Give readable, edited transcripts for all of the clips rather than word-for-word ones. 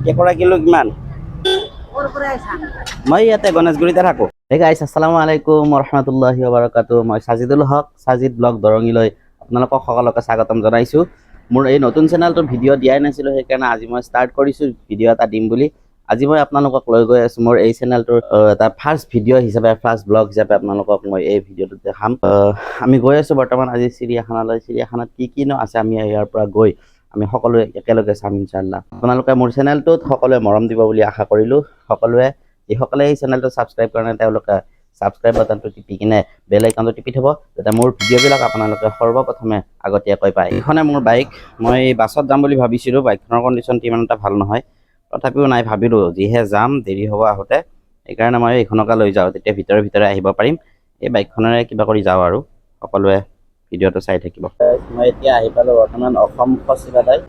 কেঁকোৰা কিলো কিমান? মই ইয়াতে গণেশগুৰিতে থাকো। হে গাইছ, আসসালামু আলাইকুম ওয়া বাৰাকাতুহু। মই সাজিদুল হক, সাজিদ ব্লগ দৰঙিলৈ আপোনালোকক সকলোকে স্বাগতম জনাইছো। মোৰ এই নতুন চেনেলটোত ভিডিঅ' দিয়াই নাছিলো, সেইকাৰণে আজি মই ষ্টাৰ্ট কৰিছো ভিডিঅ' এটা দিম বুলি। আজি মই আপোনালোকক লৈ গৈ আছো মোৰ এই চেনেলটোৰ এটা ফাৰ্ষ্ট ভিডিঅ' হিচাপে, ফাৰ্ষ্ট ব্লগ হিচাপে আপোনালোকক মই এই ভিডিঅ'টো দেখাম। আমি গৈ আছো বৰ্তমান আজি চিৰিয়াখানালৈ। চিৰিয়াখানাত কিনো আছে আমি ইয়াৰ পৰা গৈ আমি সকলোৱে একেলগে চাম ইনশাআল্লাহ। আপোনালোকে মোৰ চেনেলটোত সকলোৱে মৰম দিব বুলি আশা কৰিলো। সকলোৱে যিসকলে এই চেনেলটো ছাবস্ক্ৰাইব কৰা নাই তেওঁলোকে ছাবস্ক্ৰাইব বাটনটো টিপি কিনে বেল আইকনটো টিপি থব, যাতে মোৰ ভিডিঅ'বিলাক আপোনালোকে সৰ্বপ্ৰথমে আগতীয়াকৈ পায়। এইখনে মোৰ বাইক। মই বাছত যাম বুলি ভাবিছিলোঁ, বাইকখনৰ কণ্ডিশ্যনটো ইমান এটা ভাল নহয়। তথাপিও নাই, ভাবিলোঁ যিহে যাম, দেৰি হ'ব আহোঁতে, সেইকাৰণে মই এইখনকে লৈ যাওঁ, তেতিয়া ভিতৰে আহিব পাৰিম। এই বাইকখনেৰে কিবা কৰি যাওঁ আৰু সকলোৱে ভিডিঅ'টো চাই থাকিব। মই এতিয়া আহি পালোঁ বৰ্তমান অসম সচিবালয়।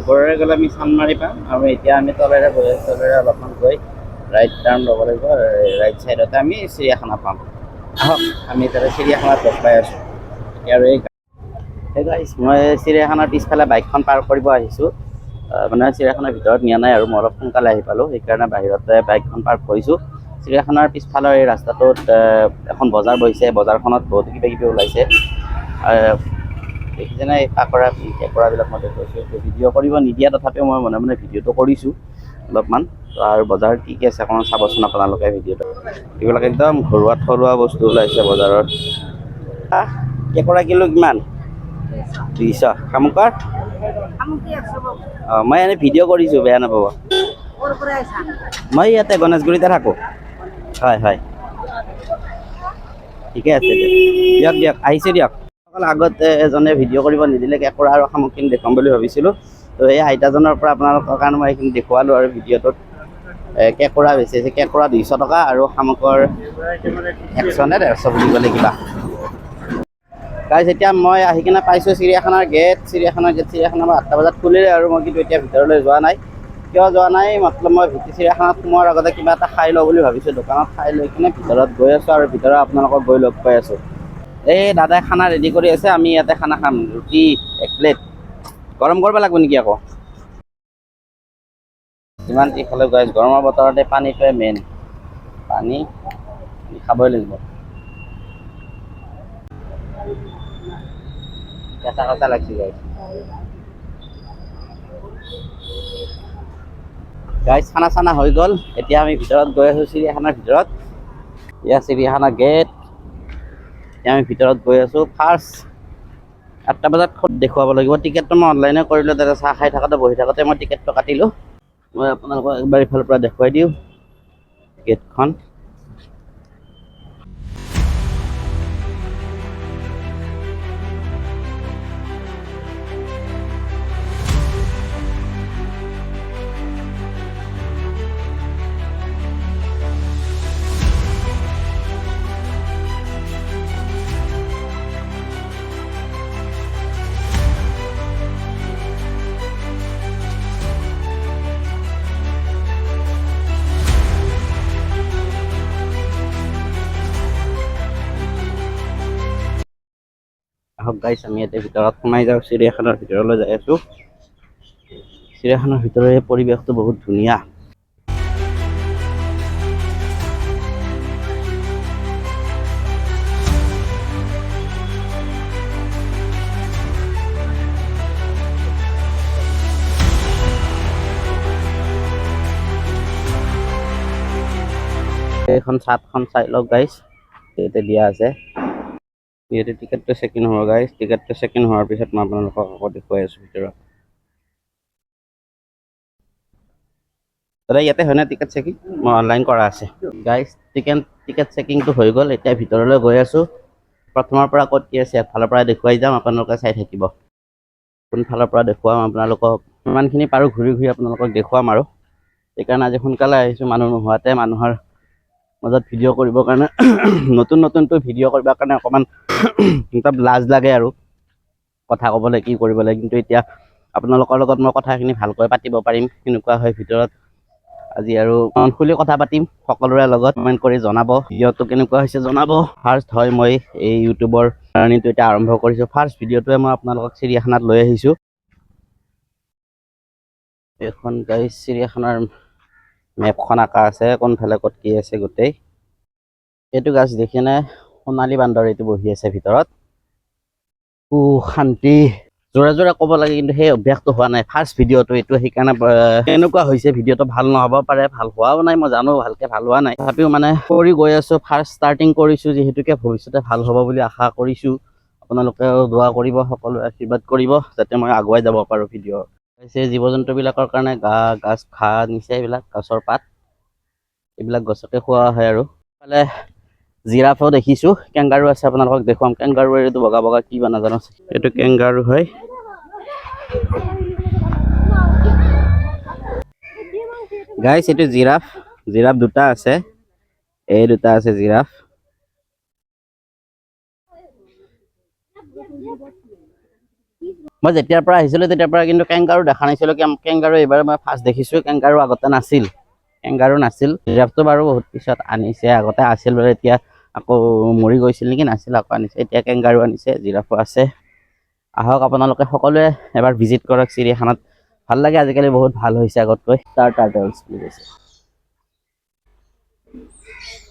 ওপৰেৰে গ'লে আমি চানমাৰি পাম, আৰু এতিয়া আমি তলেৰে গৈ আছোঁ। তলেৰে অলপমান গৈ ৰাইট টাৰ্ণ ল'ব লাগিব, ৰাইট চাইডতে আমি চিৰিয়াখানা পাম। আহক, আমি তাতে চিৰিয়াখানাত লগ পাই আছোঁ। আৰু এই গাইছ, মই চিৰিয়াখানাৰ পিছফালে বাইকখন পাৰ্ক কৰিব আহিছোঁ। মানে চিৰিয়াখানাৰ ভিতৰত নিয়া নাই আৰু মই অলপ সোনকালে আহি পালোঁ, সেইকাৰণে বাহিৰতে বাইকখন পাৰ্ক কৰিছোঁ। চিৰিয়াখানাৰ পিছফালৰ এই ৰাস্তাটোত এখন বজাৰ বহিছে। বজাৰখনত বহুত কিবা ওলাইছে। দেখিছেনে এই কেঁকোৰাবিলাক মই দেখুৱাইছোঁ। ভিডিঅ' কৰিব নিদিয়া, তথাপিও মই মনে মনে ভিডিঅ'টো কৰিছোঁ অলপমান। আৰু বজাৰত কি আছে অকণমান চাবচোন আপোনালোকে ভিডিঅ'টো। এইবিলাক একদম ঘৰুৱা থলুৱা বস্তু ওলাইছে বজাৰত। কেঁকোৰা কিলো কিমান? 200। শামুকৰ? মই এনেই ভিডিঅ' কৰিছোঁ, বেয়া নাপাব। মই ইয়াতে গণেশগুৰিতে থাকোঁ। হয়, ঠিকে আছে দিয়ক, আহিছোঁ দিয়ক। আগতে এজনে ভিডিঅ' কৰিব নিদিলে, কেঁকোৰা আৰু শামুকখিনি দেখুৱাম বুলি ভাবিছিলোঁ। তো এই আইতাজনৰ পৰা আপোনালোকৰ কাৰণে মই এইখিনি দেখুৱালোঁ আৰু ভিডিঅ'টোত। কেঁকোৰা বেচিছে, কেঁকোৰা 200 টকা আৰু শামুকৰ 100 নে 150 বুলি ক'লে কিবা। গাইছ, এতিয়া মই আহি কিনে পাইছোঁ চিৰিয়াখানাৰ গেট। চিৰিয়াখানাৰ 8টা বজাত খুলিলে, আৰু মই কিন্তু এতিয়া ভিতৰলৈ যোৱা নাই। কিয় যোৱা নাই? মতলব মই চিৰিয়াখানাত সোমোৱাৰ আগতে কিবা এটা খাই লওঁ বুলি ভাবিছোঁ। দোকানত খাই লৈ কিনে ভিতৰত গৈ আছোঁ, আৰু ভিতৰত আপোনালোকক গৈ লগ পাই আছোঁ। এই দাদাই খানা ৰেডি কৰি আছে, আমি ইয়াতে খানা খাম। ৰুটি 1 প্লেট। গৰম কৰিব লাগিব নেকি আকৌ? যিমান কি খালেও গাইছ, গৰমৰ বতৰতে পানীটোৱে মেইন। পানী খাবই লাগিব। কেঁচা লাগছি গাইছ, খানা চানা হৈ গ'ল। এতিয়া আমি ভিতৰত গৈ আছোঁ, চিৰিয়াখানাৰ ভিতৰত। এয়া চিৰিয়াখানা গেট। এতিয়া আমি ভিতৰত গৈ আছোঁ। ফাৰ্ষ্ট 8টা বজাত দেখুৱাব লাগিব। টিকেটটো মই অনলাইনে কৰিলোঁ। তাতে চাহ খাই থাকোঁতে, বহি থাকোঁতে মই টিকেটটো কাটিলোঁ। মই আপোনালোকক একবাৰ ইফালৰ পৰা দেখুৱাই দিওঁ গেটখন। আহক গাইছ, আমি ইয়াতে ভিতৰত সোমাই যাওঁ। চিৰিয়াখানাৰ ভিতৰলৈ যাই আছোঁ। চিৰিয়াখানাৰ ভিতৰৰ পৰিৱেশটো বহুত ধুনীয়া। এইখন চাটখন চাই লওক গাইছ, ইয়াতে দিয়া আছে। ইয়াতে টিকেটটো চেক ইন হ'ব গাইছ। টিকেটটো চেক ইন হোৱাৰ পিছত মই আপোনালোকক আকৌ দেখুৱাই আছোঁ ভিতৰত। দাদা, ইয়াতে হয়নে টিকেট চেকিং? মই অনলাইন কৰা আছে গাইছ। টিকেট চেকিংটো হৈ গ'ল। এতিয়া ভিতৰলৈ গৈ আছোঁ। প্ৰথমৰ পৰা ক'ত কি আছে এফালৰ পৰা দেখুৱাই যাম, আপোনালোকে চাই থাকিব। কোনফালৰ পৰা দেখুৱাম আপোনালোকক, ইমানখিনি পাৰোঁ ঘূৰি ঘূৰি আপোনালোকক দেখুৱাম আৰু সেইকাৰণে আজি সোনকালে আহিছোঁ, মানুহ নোহোৱাতে মানুহৰ মাজত ভিডিঅ' কৰিবৰ কাৰণে নতুনটো ভিডিঅ' কৰিবৰ কাৰণে অকণমান লাজ লাগে আৰু কথা ক'বলৈ কি কৰিবলৈ, কিন্তু এতিয়া আপোনালোকৰ লগত মই কথাখিনি ভালকৈ পাতিব পাৰিম কেনেকুৱা হয় ভিতৰত। আজি আৰু খুলি কথা পাতিম সকলোৰে লগত, কমেণ্ট কৰি জনাব ভিডিঅ'টো কেনেকুৱা হৈছে জনাব। ফাৰ্ষ্ট হয় মই এই ইউটিউবৰ জাৰ্ণিটো এতিয়া আৰম্ভ কৰিছোঁ। ফাৰ্ষ্ট ভিডিঅ'টোৱে মই আপোনালোকক চিৰিয়াখানাত লৈ আহিছোঁ। এইখন গাইজ চিৰিয়াখানাৰ মেপখন আঁকা আছে, কোনফালে ক'ত কি আছে গোটেই। এইটো গাছ দেখি নে সোণালী বান্দৰ এইটো বহি আছে ভিতৰত। শান্তি জোৰে জোৰে ক'ব লাগে, কিন্তু সেই অভ্যাসটো হোৱা নাই। ফাৰ্ষ্ট ভিডিঅ'টো এইটো, সেইকাৰণে এনেকুৱা হৈছে ভিডিঅ'টো ভাল নহ'ব পাৰে, ভাল হোৱাও নাই, মই জানো ভালকে ভাল হোৱা নাই, তথাপিও মানে কৰি গৈ আছোঁ। ফাৰ্ষ্ট ষ্টাৰ্টিং কৰিছোঁ যিহেতুকে ভৱিষ্যতে ভাল হ'ব বুলি আশা কৰিছোঁ। আপোনালোকেও দোৱা কৰিব, সকলোৱে আশীৰ্বাদ কৰিব যাতে মই আগুৱাই যাব পাৰোঁ ভিডিঅ'। জীৱ জন্তুবিলাকৰ কাৰণে গাছ ঘাঁহ নিচে, এইবিলাক গছৰ পাত, এইবিলাক গছকে খোৱা হয় আৰু ফালে জিৰাফো দেখিছোঁ, কেংগাৰু আছে, আপোনালোকক দেখুৱাম। কেংগাৰু এইটো বগা বগা কি বা নাজানো, এইটো কেংগাৰু হয়। গাইছ এইটো জিৰাফ, জিৰাফ দুটা আছে, এই দুটা আছে জিৰাফ। মই যেতিয়াৰ পৰা আহিছিলোঁ তেতিয়াৰ পৰা কিন্তু কেংগাৰু দেখা নাছিলোঁ। কেংগাৰু এইবাৰ মই ফাৰ্ষ্ট দেখিছোঁ, কেংগাৰু আগতে নাছিল, জিৰাফটো বাৰু বহুত পিছত আনিছে, আগতে আছিল বাৰু, এতিয়া আকৌ মৰি গৈছিল নেকি, নাছিল আকৌ আনিছে, এতিয়া কেংগাৰু আনিছে, জিৰাফো আছে। আহক আপোনালোকে সকলোৱে এবাৰ ভিজিট কৰক চিৰিয়াখানাত, ভাল লাগে আজিকালি, বহুত ভাল হৈছে আগতকৈ। টাৰ্টলছ বুলি কৈছে,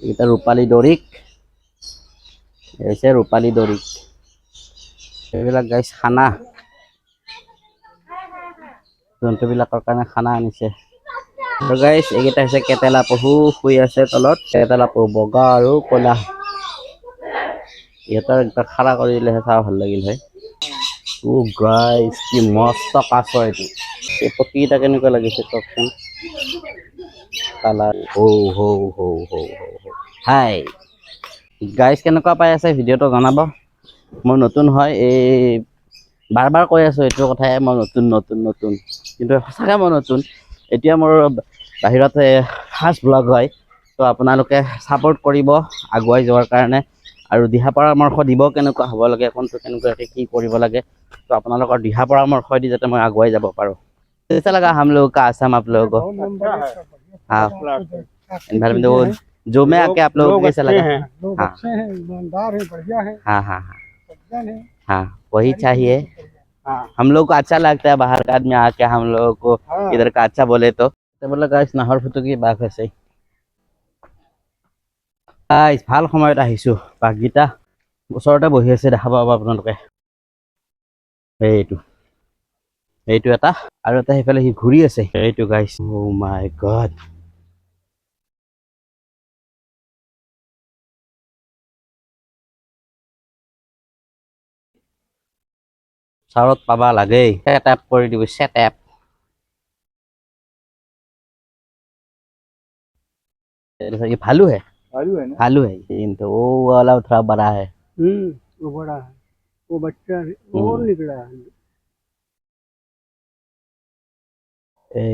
এইকেইটা ৰূপালী দৰিক, হৈছে ৰূপালী দৰিক। এইবিলাক গাইছ খানা, জন্তুবিলাকৰ কাৰণে খানা আনিছে। আৰু গাইছ এইকেইটা হৈছে কেটেলা পহু, শুই আছে তলত, কেটেলা পহু বগা আৰু ক'লা। ইহঁতৰ একবাৰ খাৰা কৰি দিলেহে চাব ভাল লাগিল হয়। গাইছ কি মস্ত কাছ এইটো, এই পক্ষীকেইটা কেনেকুৱা লাগিছে কওকচোন, কালাৰ। হাই গাইছ, কেনেকুৱা পাই আছে ভিডিঅ'টো জনাব। মই নতুন হয়, এই বাৰ বাৰ কৈ আছোঁ এইটো কথাই, মই নতুন, কিন্তু সঁচাকৈ মই নতুন। এতিয়া মোৰ বাহিৰত ফাৰ্ষ্ট ব্লগ হয়, তো আপোনালোকে ছাপোৰ্ট কৰিব আগুৱাই যোৱাৰ কাৰণে, আৰু দিহা পৰামৰ্শ দিব কেনেকুৱা হ'ব লাগে, কোনটো কেনেকুৱাকৈ কি কৰিব লাগে, তো আপোনালোকৰ দিহা পৰামৰ্শ দি যাতে মই আগুৱাই যাব পাৰোঁ। कैसा लगा हम लोग का आसाम आप लोगों को? हाँ, एनवायरमेंट जो मैं आके आप लोगों को कैसा लगा? लोग हाँ अच्छे हैं, ईमानदार हैं, बढ़िया है, हाँ हाँ हाँ सज्जन है। हाँ, वही चाहिए। हाँ हम लोग को अच्छा लगता है बाहर का आदमी आके हम लोगों को हाँ इधर का अच्छा बोले तो बोले गाइस नाहर ফুটুকি বাঘ আছে। গাইস ভাল সময়ত আহিছোঁ, বাঘকেইটা ওচৰতে বহি আছে, দেখা পাব আপোনালোকে। এইটো এটা, আৰু এটা সেইফালে সি ঘূৰি আছে, এইটো গাইস। ও মাই গড, চাৰত পাবা লাগেই, চেটআপ কৰি দিব, চেটআপ। ये भालू है ना? भालू है तो वो वाला थोड़ा बड़ा है। वो बड़ा है, वो बच्चा है, वो निकला है।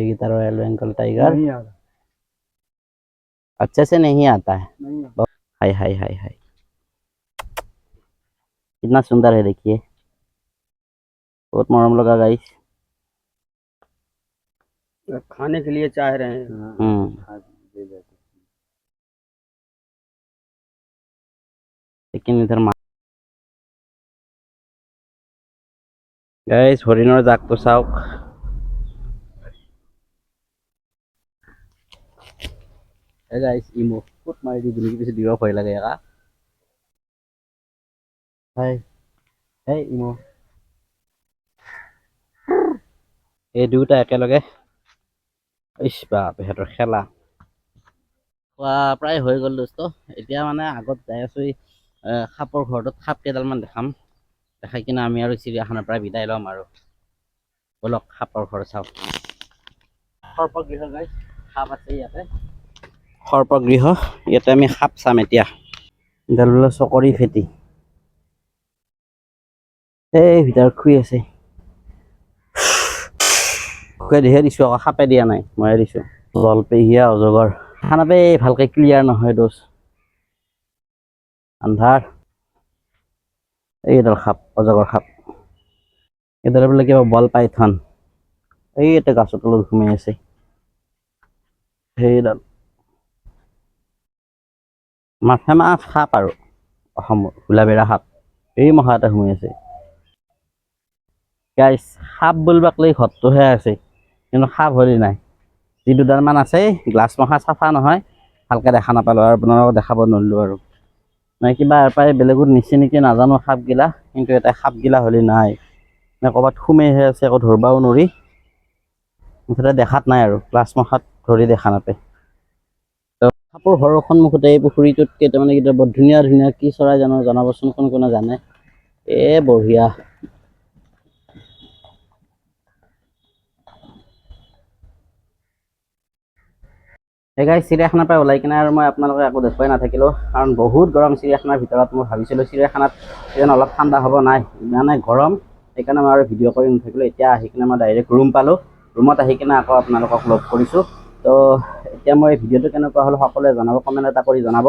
ये रॉयल बेंगल टाइगर नहीं आ रहा, अच्छे से नहीं आता है। नहीं आ रहा। हाय हाय हाय हाय, कितना सुंदर है देखिए, बहुत मरम लगा गाइस। खाने के लिए चाह रहे हैं। लेकिन इधर गाइस हरिणर জাকটো চাওক। গাইস ইমো ফুট মাৰি দি বুলি কিছু দিব ভয় লাগে একা। হাই হেই ইমো, এই দুটা একেলগে, ইস বাপ সিহঁতৰ খেলা। খোৱা প্ৰায় হৈ গ'ল দোস্ত, এতিয়া মানে আগত যাই আছোঁ, সাপৰ ঘৰটোত সাপ কেইডালমান দেখাম, দেখাই কিনে আমি আৰু চিৰিয়াখানাৰ পৰা বিদায় ল'ম আৰু। বলক সাপৰ ঘৰ চাওঁ। সৰ্পগৃহ গাইছ, সাপ আছে ইয়াতে, সৰ্পগৃহ, ইয়াতে আমি সাপ চাম এতিয়া। এডাল বোলে চকৰি ফেটি, এই ভিতৰত শুই আছে। মুখেদিহে দিছোঁ আকৌ সাপে দিয়া নাই ময়ে দিছোঁ জলপেহীয়া অজগৰ খানা পাই ভালকৈ ক্লিয়াৰ নহয় দোষ আন্ধাৰ এইডাল সাপ অজগৰ সাপ এইডাল বোলে কিবা বল পাইথন এই এটা গাছৰ তলত ঘুমাই আছে সেইডাল ফেমাছ সাপ আৰু অসমৰ ঘোলাবেৰা সাপ এই মহা এটা সোমাই আছে গাইছ সাপ বুলিবাক লৈ ঘৰটোহে আছে কিন্তু সাপ হৰি নাই যি দুডালমান আছে গ্লাছ মখা চাফা নহয় ভালকৈ দেখা নাপালোঁ আৰু আপোনালোকক দেখাব নোৱাৰিলোঁ আৰু মানে কিবা প্ৰায় বেলেগত নিচে নেকি নাজানো সাপগিলা কিন্তু এটা সাপগিলা হ'লে নাই নে ক'ৰবাত সোমাইহে আছে আকৌ ধৰিবও নোৱাৰি মুঠতে দেখাত নাই আৰু গ্লাছ মখাত ধৰি দেখা নাপায় সাপৰ ঘৰৰ সন্মুখতে এই পুখুৰীটোত কেইটামানে বৰ ধুনীয়া ধুনীয়া কি চৰাই জানো জনাবচোন কোনে জানে বঢ়িয়া সেইকাৰণে চিৰিয়াখানাৰ পৰা ওলাই কিনে আৰু মই আপোনালোকে একো দেখুৱাই নাথাকিলোঁ কাৰণ বহুত গৰম চিৰিয়াখানাৰ ভিতৰত মই ভাবিছিলোঁ চিৰিয়াখানাত যেন অলপ ঠাণ্ডা হ'ব নাই ইমানে গৰম সেইকাৰণে মই আৰু ভিডিঅ' কৰি নাথাকিলোঁ এতিয়া আহি কিনে মই ডাইৰেক্ট ৰুম পালোঁ ৰুমত আহি কিনে আকৌ আপোনালোকক লগ কৰিছোঁ তো এতিয়া মই ভিডিঅ'টো কেনেকুৱা হ'ল সকলোৱে জনাব কমেণ্ট এটা কৰি জনাব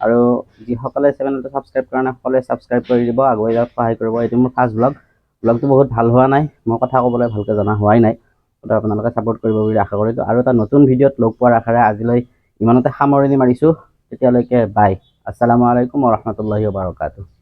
আৰু যিসকলে চেনেলটো ছাবস্ক্ৰাইব কৰা নাই সকলোৱে ছাবস্ক্ৰাইব কৰি দিব আগুৱাই যাওক সহায় কৰিব এইটো মোৰ ফাৰ্ষ্ট ব্লগটো বহুত ভাল হোৱা নাই মই কথা ক'বলৈ ভালকৈ জনা হোৱাই নাই তো আপোনালোকে ছাপোৰ্ট কৰিব বুলি আশা কৰিছোঁ আৰু এটা নতুন ভিডিঅ'ত লগ পোৱাৰ আশাৰে আজিলৈ ইমানতে সামৰণি মাৰিছোঁ তেতিয়ালৈকে বাই আসসালামু আলাইকুম ওয়া ৰাহমাতুল্লাহি ওয়া বাৰাকাতুহু